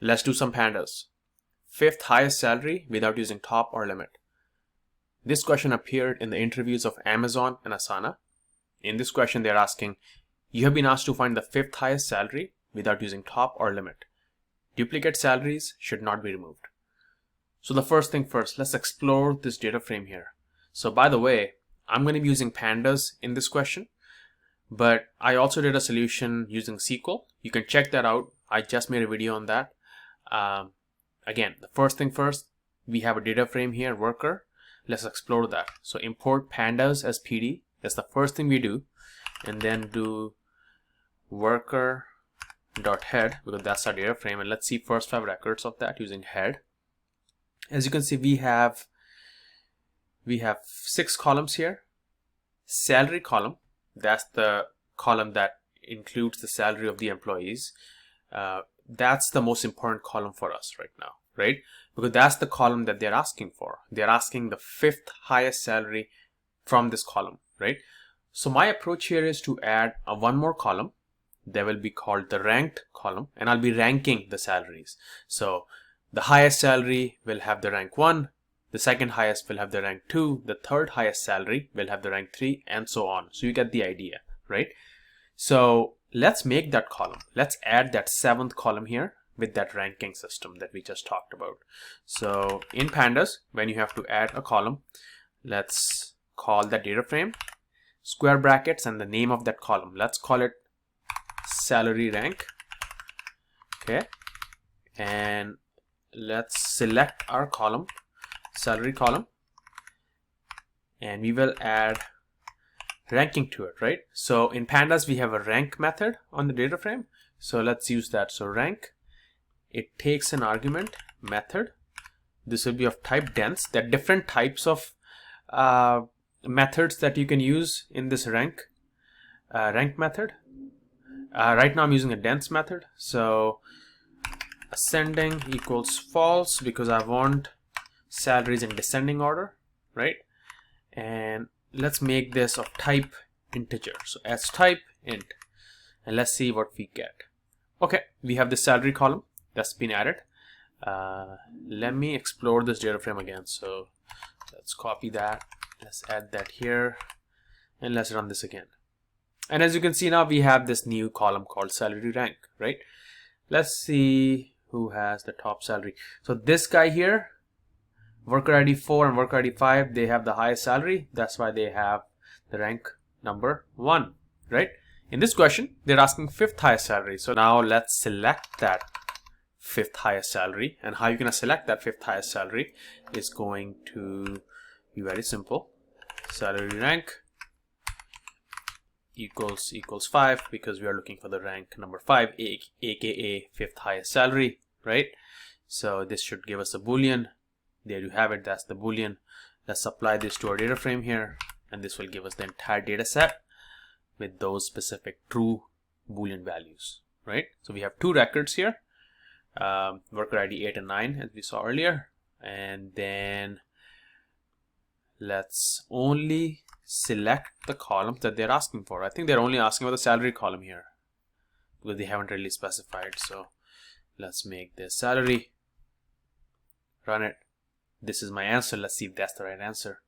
Let's do some pandas. Fifth highest salary without using top or limit. This question appeared in the interviews of Amazon and Asana. In this question, they're asking, you have been asked to find the fifth highest salary without using top or limit. Duplicate salaries should not be removed. So the first thing first, let's explore this data frame here. So by the way, I'm going to be using pandas in this question, but I also did a solution using SQL. You can check that out. I just made a video on that. Again, the first thing first, we have a data frame here, worker. Let's explore that. So import pandas as PD. That's the first thing we do. And then do worker.head, because that's our data frame. And let's see first 5 records of that using head. As you can see, we have 6 columns here. Salary column, that's the column that includes the salary of the employees. That's the most important column for us right now, right? Because that's the column that they're asking for. They're asking the fifth highest salary from this column, right? So my approach here is to add one more column that will be called the ranked column, and I'll be ranking the salaries. So the highest salary will have the rank 1, the second highest will have the rank 2, the third highest salary will have the rank 3, and so on. So you get the idea, right? So let's make that column. Let's add that 7th column here with that ranking system that we just talked about. So in pandas, when you have to add a column, let's call that data frame, square brackets, and the name of that column. Let's call it salary rank. Okay. And let's select our column, salary column, and we will add ranking to it, right? So in pandas, we have a rank method on the data frame. So let's use that. So rank, it takes an argument method. This will be of type dense. There are different types of methods that you can use in this rank method. Right now I'm using a dense method. So ascending equals false because I want salaries in descending order, right? And let's make this of type integer. So as type int, and let's see what we get. Okay, we have the salary column that's been added. Let me explore this data frame again. So let's copy that. Let's add that here, and let's run this again. And as you can see now, we have this new column called salary rank, right? Let's see who has the top salary. So this guy here, worker ID 4 and worker ID 5, they have the highest salary. That's why they have the rank number 1, right? In this question, they're asking fifth highest salary. So now let's select that fifth highest salary. And how you're going to select that fifth highest salary is going to be very simple. Salary rank equals 5, because we are looking for the rank number 5, aka fifth highest salary, right? So this should give us a boolean. There you have it. That's the boolean. Let's apply this to our data frame here, and this will give us the entire data set with those specific true boolean values, right? So we have 2 records here, worker ID 8 and 9, as we saw earlier. And then let's only select the columns that they're asking for. I think they're only asking for the salary column here because they haven't really specified. So let's make this salary, run it. This is my answer. Let's see if that's the right answer.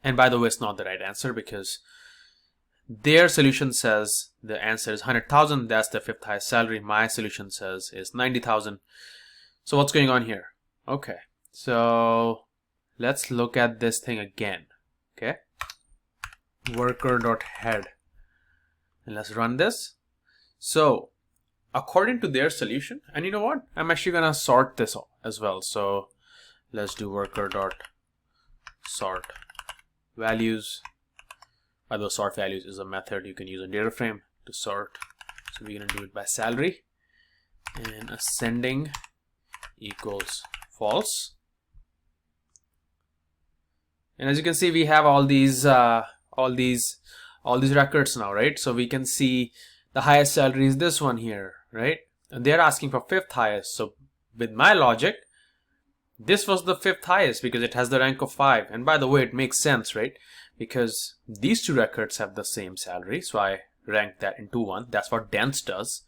And by the way, it's not the right answer because their solution says the answer is 100,000. That's the fifth highest salary. My solution says is 90,000. So what's going on here? Okay, so let's look at this thing again. Okay, worker.head, and let's run this. So according to their solution, and you know what? I'm actually gonna sort this as well. So let's do worker.sort values. By the way, sort values is a method you can use in data frame to sort. So we're gonna do it by salary, and ascending equals false. And as you can see, we have all these records now, right? So we can see the highest salary is this one here, right? And they're asking for fifth highest. So with my logic, this was the fifth highest because it has the rank of 5. And by the way, it makes sense, right? Because these 2 records have the same salary. So I ranked that into 1. That's what dense does.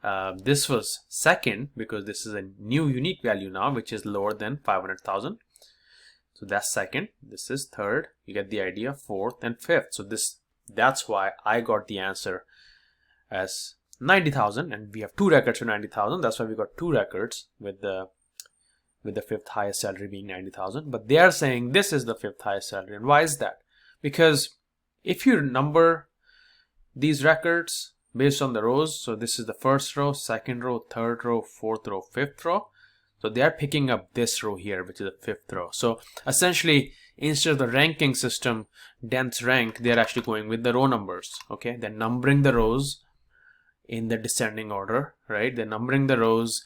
This was second because this is a new unique value now, which is lower than 500,000. So that's second. This is third. You get the idea. Fourth and fifth. So that's why I got the answer as 90,000, and we have two records for 90,000. That's why we got two records with the fifth highest salary being 90,000. But they are saying this is the fifth highest salary. And why is that? Because if you number these records based on the rows, so this is the first row, second row, third row, fourth row, fifth row. So they are picking up this row here, which is the fifth row. So essentially, instead of the ranking system, dense rank, they're actually going with the row numbers. Okay, they're numbering the rows in the descending order, right? They're numbering the rows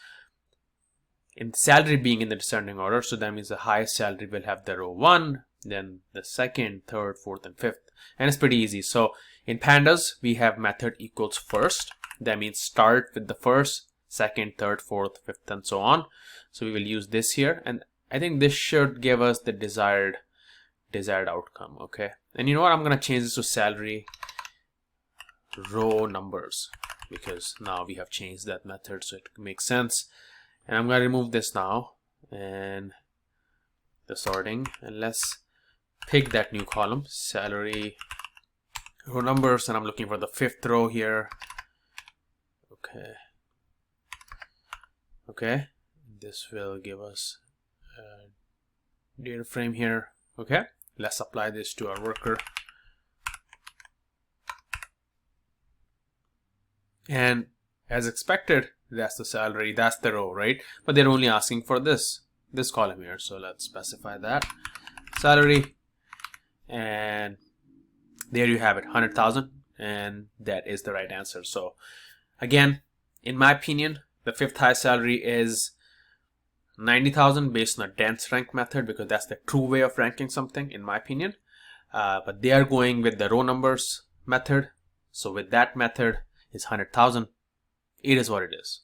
in salary being in the descending order. So that means the highest salary will have the row 1, then the second, third, fourth, and fifth. And it's pretty easy. So in Pandas, we have method equals first. That means start with the first, second, third, fourth, fifth, and so on. So we will use this here, and I think this should give us the desired outcome. Okay, and you know what, I'm gonna change this to salary row numbers, because now we have changed that method, so it makes sense. And I'm gonna remove this now and the sorting, and let's pick that new column, salary row numbers, and I'm looking for the fifth row here. Okay, this will give us a data frame here. Okay, let's apply this to our worker. And as expected, that's the salary, that's the row, right? But they're only asking for this column here. So let's specify that salary, and there you have it, 100,000, and that is the right answer. So again, in my opinion, the fifth highest salary is 90,000 based on a dense rank method, because that's the true way of ranking something, in my opinion. But they are going with the row numbers method. So with that method, it's 100,000. It is what it is.